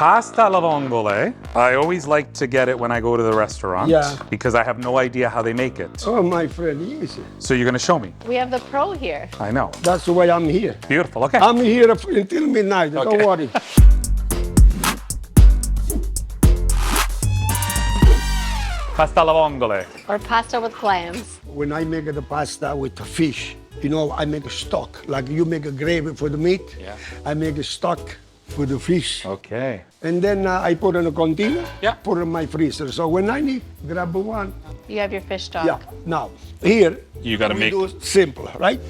Pasta alle Vongole. I always like to get it when I go to the restaurant. Yeah. Because I have no idea how they make it. Oh, my friend, easy. So you're gonna show me. We have the pro here. I know. That's why I'm here. Beautiful, okay. I'm here until midnight, Okay. don't worry. Pasta alle Vongole. Or pasta with clams. When I make the pasta with the fish, you know, I make a stock. Like you make a gravy for the meat, Yeah. I make a stock for the fish. Okay. And then I put in a container, Yeah. put in my freezer. So when I need, grab one. You have your fish stock. Yeah. Now, here, You gotta we make- do simple, right?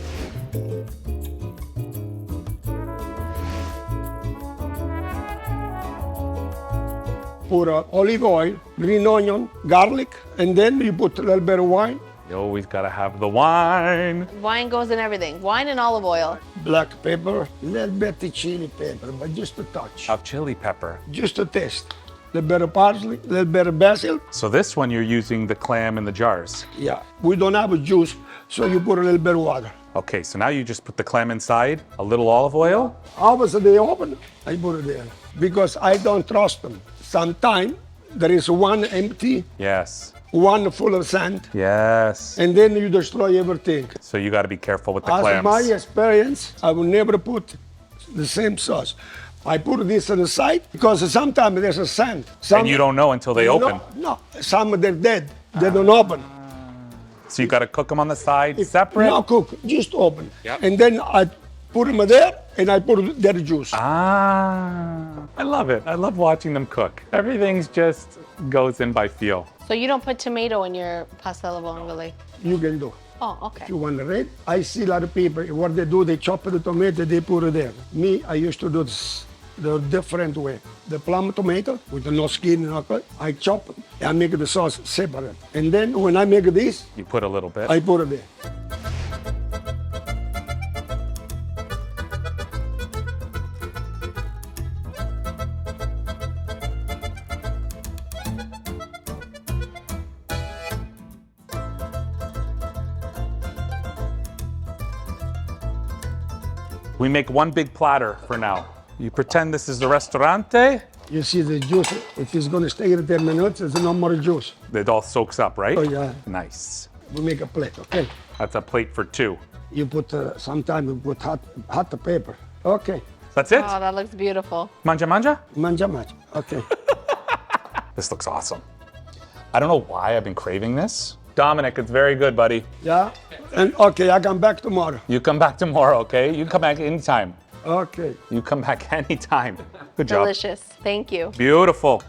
Put olive oil, green onion, garlic, and then you put a little bit of wine, You always gotta have the wine. Wine goes in everything. Wine and olive oil. black pepper, a little bit of chili pepper, but just a touch, Of chili pepper. just a taste. A little bit of parsley, a little bit of basil. So this one you're using the clam in the jars. Yeah, we don't have a juice, so you put a little bit of water. Okay, so now you just put the clam inside, a little olive oil. Hours they open, I put it there because I don't trust them. Sometimes there is one empty, Yes. one full of sand, Yes. and then you destroy everything. So you gotta be careful with the As clams. my experience, I will never put the same sauce. I put this on the side because sometimes there's a sand. And you don't know until they open. No, some they're dead. They don't open. So you gotta cook them on the side separate. No cook, just open. Yep. And then I put them there and I put their juice. Ah, I love it. I love watching them cook. Everything's just goes in by feel. So you don't put tomato in your pasta alle vongole. You can do. Oh, okay. If you want red, I see a lot of people, what they do, they chop the tomato, they put it there. Me, I used to do this the different way. The plum tomato with the no skin, no cut, I chop it. I make the sauce separate. And then when I make this, You put a little bit. I put it there. We make one big platter for now. You pretend this is the restaurante. You see the juice, if it's gonna stay here 10 minutes, there's no more juice. It all soaks up, right? Oh yeah, Nice. we make a plate, okay? That's a plate for two. You put, sometimes you put hot pepper. Okay, That's it? Oh, that looks beautiful. Mangia, mangia? mangia. Okay. This looks awesome. I don't know why I've been craving this. Dominic, it's very good, buddy. Yeah? And okay, I come back tomorrow. You come back tomorrow, okay? You can come back anytime. Okay. You come back anytime. Good job. Delicious. Thank you. Beautiful.